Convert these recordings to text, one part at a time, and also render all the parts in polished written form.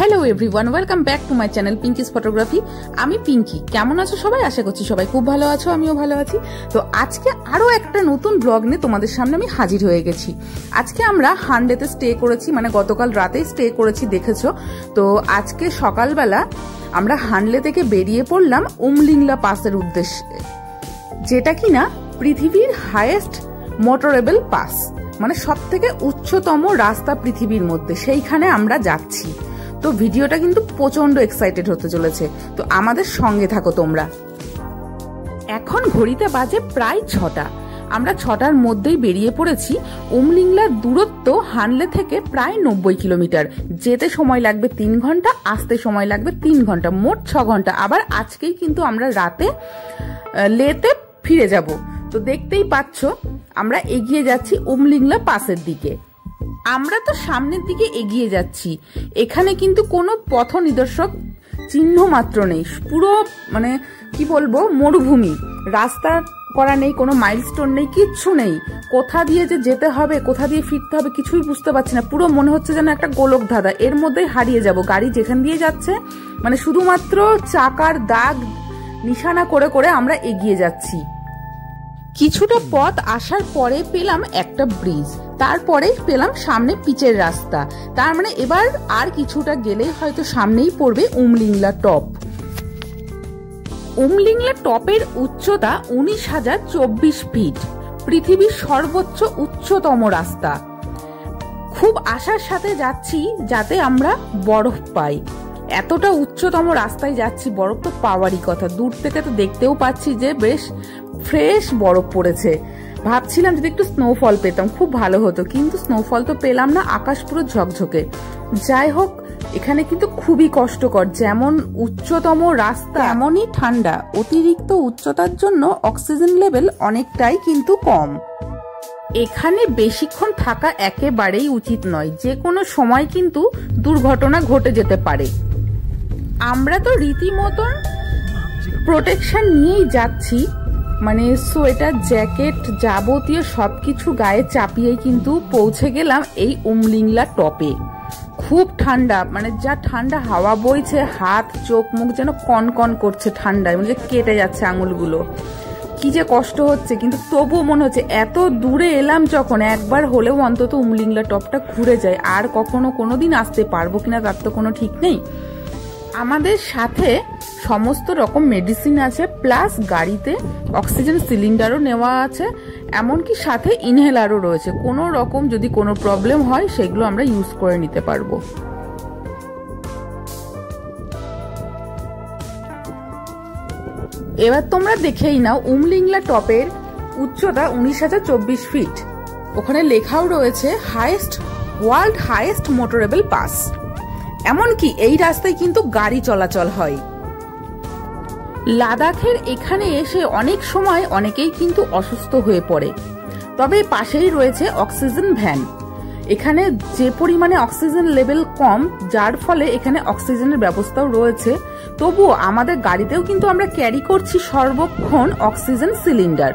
Hello everyone, welcome back to my channel Pinki's photography. আমি পিঙ্কি। কেমন আছো সবাই? আশা করছি সবাই খুব ভালো আছো, আমিও ভালো আছি। তো আজকে আরো একটা নতুন ব্লগ নিয়ে তোমাদের সামনে আমি হাজির হয়ে গেছি। আজকে আমরা হান্ডেতে স্টে করেছি, মানে গতকাল রাতেই স্টে করেছি, দেখেছো। তো আজকে সকালবেলা আমরা হান্ডলে থেকে বেরিয়ে পড়লাম উমলিংলা পাসের উদ্দেশ্যে, যেটা কিনা পৃথিবীর হাইয়েস্ট মোটরেবল পাস, মানে সব থেকে উচ্চতম রাস্তা পৃথিবীর মধ্যে, সেইখানে আমরা যাচ্ছি। তো ভিডিওটা কিন্তু প্রচন্ড এক্সাইটেড হতে চলেছে, তো আমাদের সঙ্গে থাকো তোমরা। এখন ঘড়িতে বাজে প্রায় 6টা। আমরা 6টার মধ্যেই বেরিয়ে পড়েছি। উমলিংলার দূরত্ব হানলে থেকে প্রায় 90 কিলোমিটার। যেতে সময় লাগবে 3 ঘন্টা, আসতে সময় লাগবে 3 ঘন্টা, মোট 6 ঘন্টা। আবার আজকেই কিন্তু আমরা রাতে লেতে ফিরে যাব। তো দেখতেই পাচ্ছ আমরা এগিয়ে যাচ্ছি উমলিংলা পাসের দিকে। আমরা তো সামনের দিকে এগিয়ে যাচ্ছি, এখানে কিন্তু কোনো পথ নিদর্শক চিহ্ন মাত্র নেই। পুরো মানে কি বলবো, মরুভূমি, রাস্তা করা নেই, কোনো মাইলস্টোন নেই, কিচ্ছু নেই। কোথা দিয়ে যে যেতে হবে, কোথা দিয়ে ফিরতে হবে কিছুই বুঝতে পারছি না। পুরো মনে হচ্ছে যেন একটা গোলক ধাঁধা, এর মধ্যেই হারিয়ে যাব। গাড়ি যেখান দিয়ে যাচ্ছে মানে শুধুমাত্র চাকার দাগ নিশানা করে করে আমরা এগিয়ে যাচ্ছি। কিছুটা পথ আসার পরে পেলাম একটা ব্রিজ, তারপরে পেলাম সামনে পিচের রাস্তা। তার মানে এবার আর কিছুটা গেলেই হয়তো সামনেই পড়বে উমলিংলা টপ। উমলিংলা টপের উচ্চতা 19,024 ফিট, পৃথিবীর সর্বোচ্চ উচ্চতম রাস্তা। খুব আশার সাথে যাচ্ছি যাতে আমরা বরফ পাই। এতটা উচ্চতম রাস্তায় যাচ্ছি, বরফ তো পাওয়ারই কথা। দূর থেকে তো দেখতেও পাচ্ছি যে বেশ ফ্রেশ বরফ পড়েছে। ভাবছিলাম যদি একটু স্নোফল পেতাম খুব ভালো হতো, কিন্তু স্নোফল তো পেলাম না, আকাশ পুরো ঝকঝকে। যাই হোক, এখানে কিন্তু খুবই কষ্টকর। যেমন উচ্চতম রাস্তা এমনই ঠান্ডা। অতিরিক্ত উচ্চতার জন্য অক্সিজেন লেভেল অনেকটাই কিন্তু কম। এখানে বেশিক্ষণ থাকা একেবারেই উচিত নয়, যে কোনো সময় কিন্তু দুর্ঘটনা ঘটে যেতে পারে। আমরা তো রীতিমতন প্রোটেকশন নিয়েই যাচ্ছি, মানে সোয়েটার, জ্যাকেট, যাবতীয় সবকিছু গায়ে চাপিয়েই কিন্তু পৌঁছে গেলাম এই উমলিংলা টপে। খুব ঠান্ডা, মানে যা ঠান্ডা হাওয়া বইছে, হাত চোখ মুখ যেন কনকন করছে ঠান্ডায়, মানে কেটে যাচ্ছে আঙুলগুলো। কি যে কষ্ট হচ্ছে, কিন্তু তবুও মনে হচ্ছে এত দূরে এলাম যখন, একবার হলেও অন্তত উমলিংলা টপটা ঘুরে যায়। আর কখনো কোনোদিন আসতে পারবো কিনা তার তো কোনো ঠিক নেই। আমাদের সাথে সমস্ত রকম মেডিসিন আছে, প্লাস গাড়িতে অক্সিজেন সিলিন্ডারও নেওয়া আছে, এমনকি সাথে ইনহেলারও রয়েছে। কোনো রকম যদি কোনো প্রবলেম হয় সেগুলো আমরা ইউজ করে নিতে পারবো। এবার তোমরা দেখেই নাও, উমলিংলা টপের উচ্চতা 19,024 ফিট। ওখানে লেখাও রয়েছে ওয়ার্ল্ড হাইয়েস্ট মোটরেবল পাস। এমনকি এই রাস্তায় কিন্তু গাড়ি চলাচল হয়। লাদাখের এখানে এসে অনেক সময় অনেকেই কিন্তু অসুস্থ হয়ে পড়ে, তবে পাশেই রয়েছে অক্সিজেন ভ্যান। এখানে যে পরিমাণে অক্সিজেন লেভেল কম, যার ফলে এখানে অক্সিজেনের ব্যবস্থাও রয়েছে। তবুও আমাদের গাড়িতেও কিন্তু আমরা ক্যারি করছি সর্বক্ষণ অক্সিজেন সিলিন্ডার।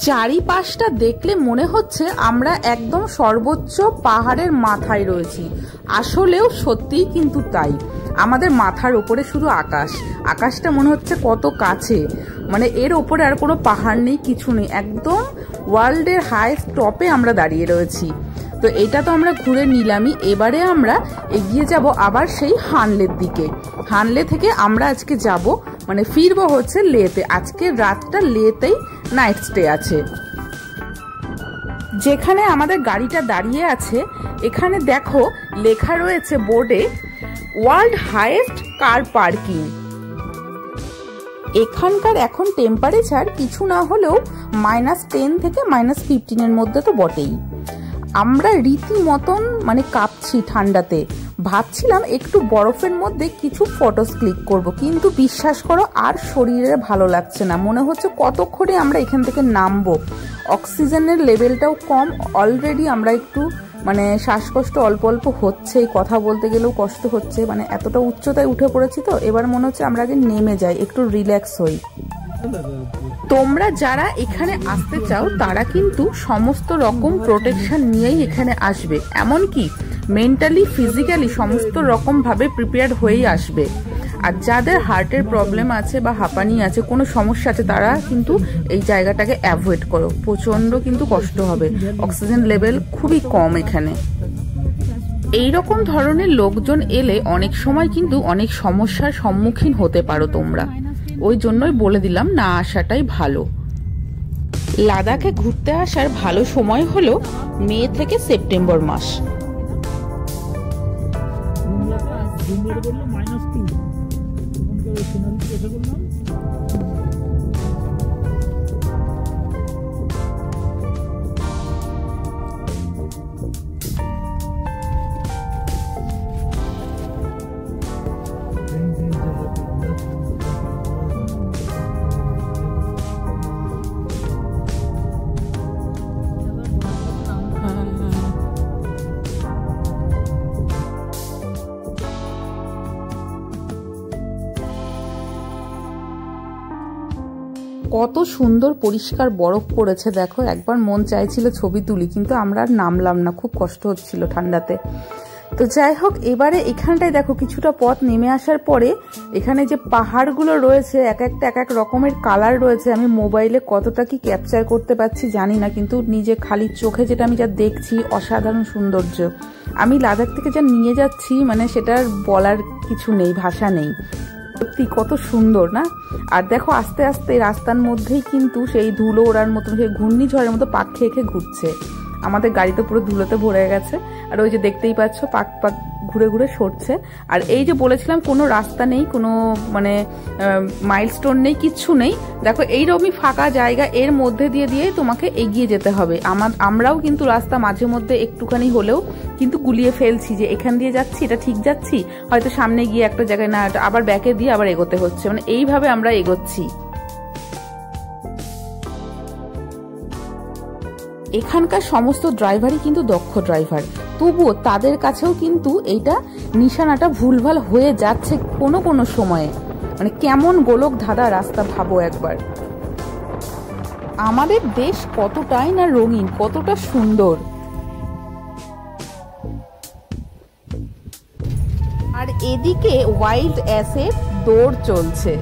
চারিপাশটা দেখলে মনে হচ্ছে আমরা একদম সর্বোচ্চ পাহাড়ের মাথায় রয়েছি। আসলেও সত্যিই কিন্তু তাই। আমাদের মাথার ওপরে শুধু আকাশ, আকাশটা মনে হচ্ছে কত কাছে, মানে এর ওপরে আর কোনো পাহাড় নেই, কিছু নেই। একদম ওয়ার্ল্ডের হাইয়েস্ট টপে আমরা দাঁড়িয়ে রয়েছি। তো এটা তো আমরা ঘুরে নিলামই, এবারে আমরা এগিয়ে যাব আবার সেই হানলের দিকে। হানলে থেকে আমরা আজকে যাব, মানে ফিরবো হচ্ছে লেতে। আজকে রাতটা লেতেই নাইট স্টে আছে। যেখানে আমাদের গাড়িটা দাঁড়িয়ে আছে, এখানে দেখো লেখা রয়েছে বোর্ডে ওয়ার্ল্ড হাইয়েস্ট কার পার্কিং। এখানকার এখন টেম্পারেচার কিছু না হলেও -10 থেকে -15 মধ্যে তো বটেই। আমরা রীতিমতন মানে কাঁপছি ঠান্ডাতে। ভাবছিলাম একটু বরফের মধ্যে কিছু ফটোস ক্লিক করব, কিন্তু বিশ্বাস করো আর শরীরে ভালো লাগছে না। মনে হচ্ছে কতক্ষণে আমরা এখান থেকে নামবো। অক্সিজেনের লেভেলটাও কম, অলরেডি আমরা একটু মানে শ্বাসকষ্ট অল্প অল্প হচ্ছে, কথা বলতে গেলেও কষ্ট হচ্ছে, মানে এতটা উচ্চতায় উঠে পড়েছি। তো এবার মনে হচ্ছে আমরা আগে নেমে যাই, একটু রিল্যাক্স হই। তোমরা যারা এখানে আসতে চাও তারা কিন্তু সমস্ত রকম প্রোটেকশন নিয়েই এখানে আসবে। এমনকি মেন্টালি ফিজিক্যালি সমস্ত রকমভাবে প্রিপেয়ার হয়েই আসবে। আর যাদের হার্টের প্রবলেম আছে বা হাঁপানি আছে, কোনো সমস্যা আছে, তারা কিন্তু এই জায়গাটাকে অ্যাভয়েড করো, প্রচণ্ড কিন্তু কষ্ট হবে, অক্সিজেন লেভেল খুবই কম এখানে। এই রকম ধরনের লোকজন এলে অনেক সময় কিন্তু অনেক সমস্যার সম্মুখীন হতে পারো তোমরা, ওই জন্যই বলে দিলাম না আসাটাই ভালো। লাদাখে ঘুরতে আসার ভালো সময় হলো মে থেকে সেপ্টেম্বর মাস। কত সুন্দর পরিষ্কার বরফ পড়েছে দেখো, একবার মন চাইছিল ছবি তুলি, কিন্তু আমরা আর নামলাম না, খুব কষ্ট হচ্ছিল ঠান্ডাতে। তো যাই হোক, এবারে এখানটায় দেখো কিছুটা পথ নেমে আসার পরে এখানে যে পাহাড়গুলো রয়েছে এক একটা এক এক রকমের কালার রয়েছে। আমি মোবাইলে কতটা কি ক্যাপচার করতে পারছি জানি না, কিন্তু নিজে খালি চোখে যেটা আমি যা দেখছি অসাধারণ সৌন্দর্য। আমি লাদাখ থেকে যা নিয়ে যাচ্ছি মানে সেটার বলার কিছু নেই, ভাষা নেই, সত্যি কত সুন্দর না। আর দেখো আস্তে আস্তে রাস্তার মধ্যেই কিন্তু সেই ধুলো ওড়ার মতো, সেই ঘূর্ণিঝড়ের মতো পাক খেয়ে খেয়ে ঘুরছে। আমাদের গাড়ি তো পুরো ধুলোতে ভরে গেছে, আর ওই যে দেখতেই পাচ্ছ পাক পাক ঘুরে ঘুরে সরছে। আর এই যে বলেছিলাম কোনো রাস্তা নেই, কোনো মানে মাইলস্টোন নেই, কিচ্ছু নেই। দেখো এইরকমই ফাঁকা জায়গা, এর মধ্যে দিয়ে দিয়েই তোমাকে এগিয়ে যেতে হবে। আমরাও কিন্তু রাস্তা মাঝে মধ্যে একটুখানি হলেও কিন্তু গুলিয়ে ফেলছি যে এখান দিয়ে যাচ্ছি, এটা ঠিক যাচ্ছি, হয়তো সামনে গিয়ে একটা জায়গায় না, আবার ব্যাকে দিয়ে আবার এগোতে হচ্ছে, মানে এইভাবে আমরা এগোচ্ছি। এখানকার সমস্ত ড্রাইভারই কিন্তু দক্ষ ড্রাইভার, তবুও তাদের কাছেও কিন্তু এইটা নিশানাটা ভুলভাল হয়ে যাচ্ছে কোনো কোনো সময়ে। মানে কেমন গোলক ধাঁধা রাস্তা, ভাবো একবার। আমাদের দেশ কতটাই না রঙিন, কতটা সুন্দর। আর এদিকে ওয়াইল্ড অ্যাসের দৌড় চলছে।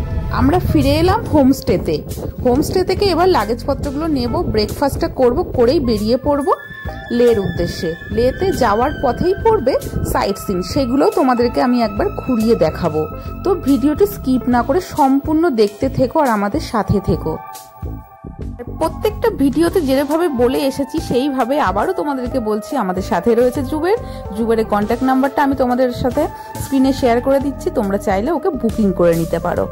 আমরা ফিরে এলাম হোমস্টেতে। হোমস্টে থেকে এবার লাগেজপত্রগুলো নেব, ব্রেকফাস্টটা করব, করেই বেরিয়ে পড়ব লের উদ্দেশ্যে। লেতে যাওয়ার পথেই পড়বে সাইট সিন, সেগুলোও তোমাদেরকে আমি একবার ঘুরিয়ে দেখাবো। তো ভিডিওটি স্কিপ না করে সম্পূর্ণ দেখতে থেকো আর আমাদের সাথে থেকো। প্রত্যেকটা ভিডিওতে যেভাবে বলে এসেছি সেইভাবে আবারও তোমাদেরকে বলছি, আমাদের সাথে রয়েছে জুবেরের কন্ট্যাক্ট নাম্বারটা আমি তোমাদের সাথে স্ক্রিনে শেয়ার করে দিচ্ছি, তোমরা চাইলে ওকে বুকিং করে নিতে পারো।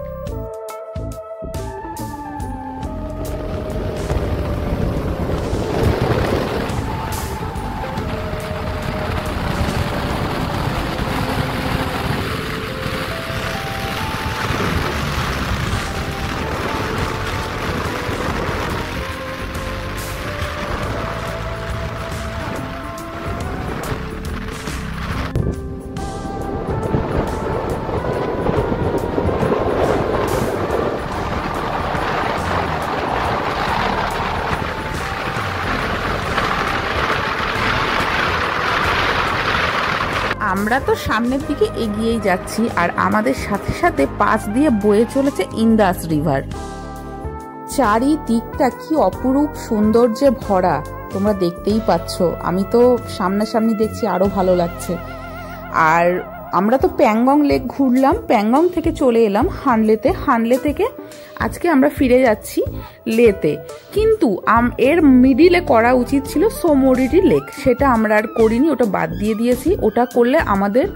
আমরা তো সামনের দিকে এগিয়েই যাচ্ছি, আর আমাদের সাথে সাথে পাশ দিয়ে বয়ে চলেছে ইন্দাস রিভার। চারিদিকটা কি অপরূপ সৌন্দর্যে ভরা, তোমরা দেখতেই পাচ্ছ। আমি তো সামনাসামনি দেখছি, আরো ভালো লাগছে। আর আমরা তো প্যাংগং লেক ঘুরলাম, প্যাংগং থেকে চলে এলাম হানলেতে। হানলে থেকে আজকে আমরা ফিরে যাচ্ছি লেতে, কিন্তু এর মিডিলে করা উচিত ছিল সোমোরিরি লেক, সেটা আমরা আর করিনি, ওটা বাদ দিয়ে দিয়েছি। ওটা করলে আমাদের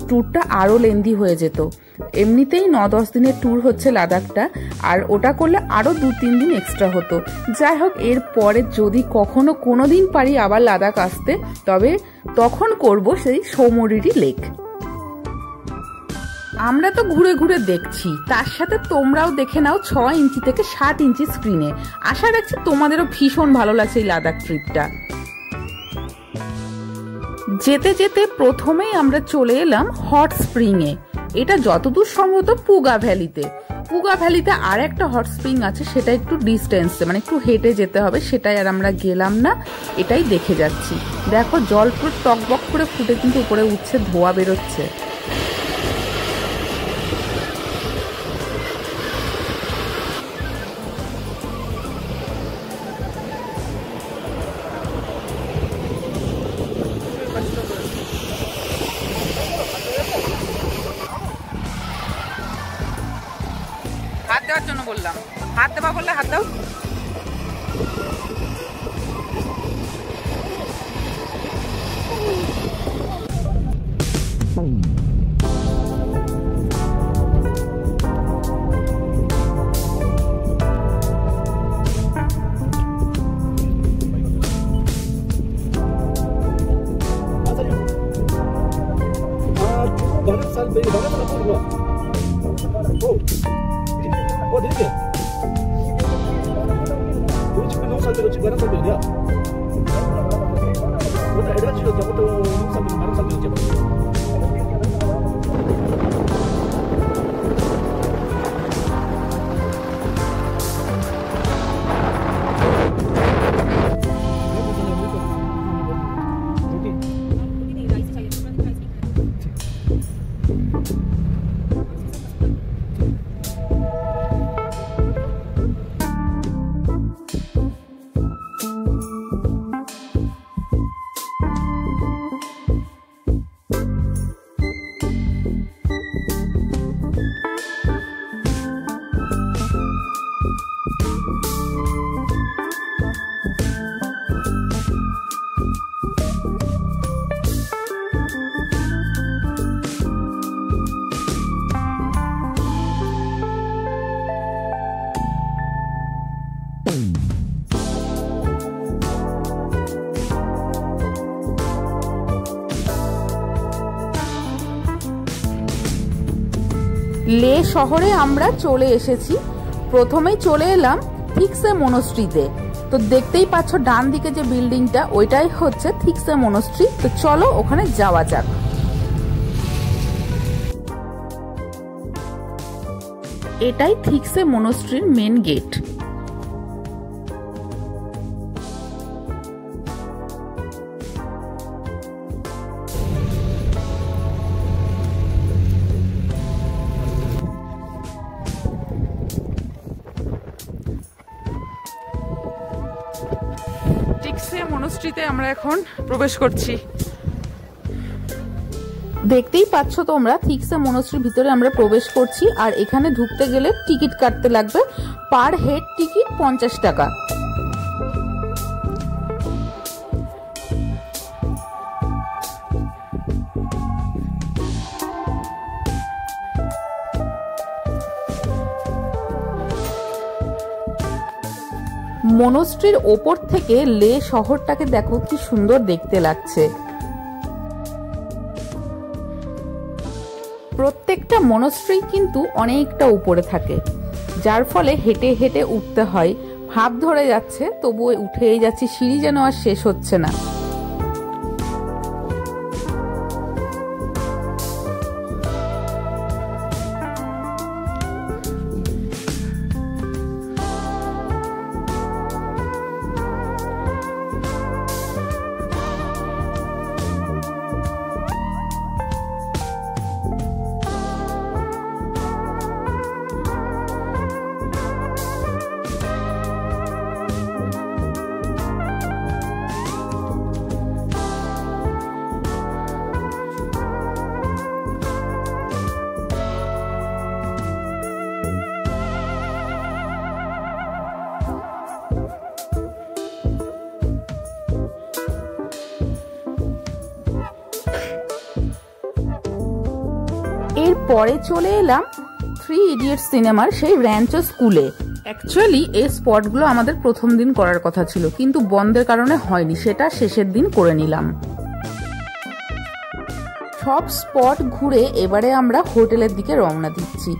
ট্যুরটা আরও লেন্দি হয়ে যেত। এমনিতেই 9-10 দিনের ট্যুর হচ্ছে লাদাখটা, আর ওটা করলে আরও 2-3 দিন এক্সট্রা হতো। যাই হোক, এর পরে যদি কখনো কোনো দিন পারি আবার লাদাখ আসতে, তবে তখন করব সেই সোমোরিরি লেক। আমরা তো ঘুরে ঘুরে দেখছি, তার সাথে তোমরাও দেখে নাও 6 ইঞ্চি থেকে 7 ইঞ্চি স্ক্রিনে। আশা রাখছি তোমাদেরও ভীষণ ভালো লাগছে এই লাদাখ ট্রিপটা। যেতে যেতে প্রথমেই আমরা চলে এলাম হট স্প্রিংয়ে। এটা যতদূর সম্ভবত পুগা ভ্যালিতে। পুগা ভ্যালিতে আর একটা হট স্প্রিং আছে, সেটা একটু ডিস্টেন্সে, মানে একটু হেঁটে যেতে হবে, সেটাই আর আমরা গেলাম না, এটাই দেখে যাচ্ছি। দেখো জল পুরো টকবক করে ফুটে কিন্তু উপরে উঠছে, ধোঁয়া বেরোচ্ছে। হাত দেওয়ার জন্য বললাম, হাত দেওয়া বললে হাত দাও। 되게. 우리 집에 농사들은 지금 많은 사람이 어디야? 뭐다 애가 지금 저부터 농사들 많은 사람이 어디야? লে শহরে আমরা চলে এসেছি। প্রথমেই চলে এলাম থিক্সে মনস্ট্রিতে। তো দেখতেই পাচ্ছ ডান দিকে যে বিল্ডিংটা, ওইটাই হচ্ছে থিক্সে মনস্ট্রি। তো চলো ওখানে যাওয়া যাক। এটাই থিক্সে মনস্ট্রির মেন গেট। থিক্সে মনস্ট্রিতে আমরা এখন প্রবেশ করছি। দেখতেই পাচ্ছ তোমরা, থিক্সে মনস্ট্রির ভিতরে আমরা প্রবেশ করছি। আর এখানে ঢুকতে গেলে টিকিট কাটতে লাগবে, পার হেড টিকিট 50 টাকা। মনস্ট্রির ওপর থেকে লে শহরটাকে দেখো কি সুন্দর দেখতে লাগছে। প্রত্যেকটা মনস্ট্রি কিন্তু অনেকটা উপরে থাকে, যার ফলে হেঁটে হেঁটে উঠতে হয়। ভাব ধরে যাচ্ছে, তবুও উঠেই যাচ্ছি, সিঁড়ি যেন আর শেষ হচ্ছে না। এরপরে চলে এলাম 3 ইডিয়টস সিনেমার সেই র্যাঞ্চো স্কুলে। অ্যাকচুয়ালি এই স্পটগুলো আমাদের প্রথম দিন করার কথা ছিল, কিন্তু বন্ধের কারণে হয়নি, সেটা শেষের দিন করে নিলাম। সব স্পট ঘুরে এবারে আমরা হোটেলের দিকে রওনা দিচ্ছি।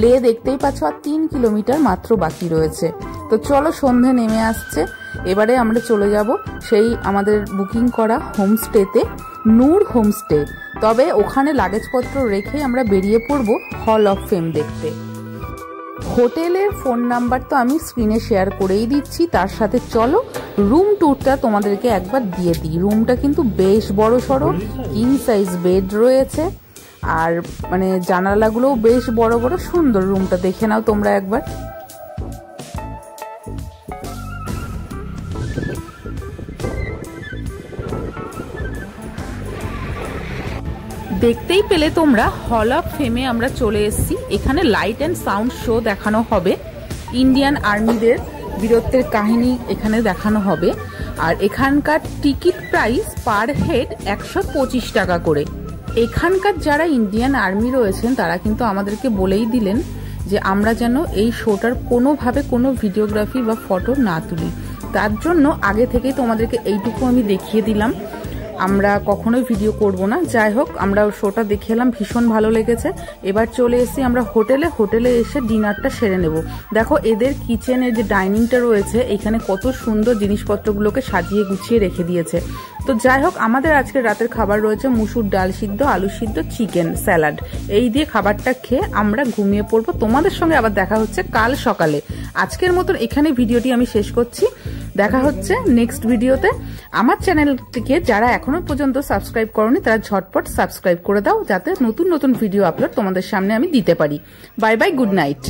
লে দেখতেই পাচ্ছ আর 3 কিলোমিটার মাত্র বাকি রয়েছে। তো চলো, সন্ধে নেমে আসছে, এবারে আমরা চলে যাব সেই আমাদের বুকিং করা হোমস্টেতে, নূর হোমস্টে। তবে ওখানে লাগেজপত্র রেখে আমরা বেরিয়ে পড়ব হল অফ ফেম দেখতে। হোটেলের ফোন নাম্বার তো আমি স্ক্রিনে শেয়ার করেই দিচ্ছি, তার সাথে চলো রুম ট্যুরটা তোমাদেরকে একবার দিয়ে দিই। রুমটা কিন্তু বেশ বড় সড়ো, কিং সাইজ বেড রয়েছে, আর মানে জানালাগুলোও বেশ বড় বড়, সুন্দর। রুমটা দেখে নাও তোমরা একবার। দেখতেই পেলে তোমরা হল অফ ফেমে আমরা চলে এসেছি। এখানে লাইট অ্যান্ড সাউন্ড শো দেখানো হবে, ইন্ডিয়ান আর্মিদের বীরত্বের কাহিনী এখানে দেখানো হবে। আর এখানকার টিকিট প্রাইস পার হেড 125 টাকা করে। এখানকার যারা ইন্ডিয়ান আর্মি রয়েছেন তারা কিন্তু আমাদেরকে বলেই দিলেন যে আমরা যেন এই শোটার কোনোভাবে কোনো ভিডিওগ্রাফি বা ফটো না তুলি। তার জন্য আগে থেকেই তোমাদেরকে এইটুকু আমি দেখিয়ে দিলাম, আমরা কখনোই ভিডিও করব না। যাই হোক, আমরা শোটা দেখে এলাম, ভীষণ ভালো লেগেছে। এবার চলে এসেছি আমরা হোটেলে এসে ডিনারটা সেরে নেব। দেখো এদের কিচেনের যে ডাইনিংটা রয়েছে, এখানে কত সুন্দর জিনিসপত্রগুলোকে সাজিয়ে গুছিয়ে রেখে দিয়েছে। তো যাই হোক, আমাদের আজকে রাতের খাবার রয়েছে মুসুর ডাল সিদ্ধ, আলু সিদ্ধ, চিকেন, স্যালাড। এই দিয়ে খাবারটা খেয়ে আমরা ঘুমিয়ে পড়বো। তোমাদের সঙ্গে আবার দেখা হচ্ছে কাল সকালে। আজকের মতন এখানে ভিডিওটি আমি শেষ করছি, দেখা হচ্ছে নেক্সট ভিডিওতে। আমার চ্যানেলটিকে যারা এখনো পর্যন্ত সাবস্ক্রাইব করোনি তারা ঝটপট সাবস্ক্রাইব করে দাও, যাতে নতুন নতুন ভিডিও আপলোড তোমাদের সামনে আমি দিতে পারি। Bye bye, good night.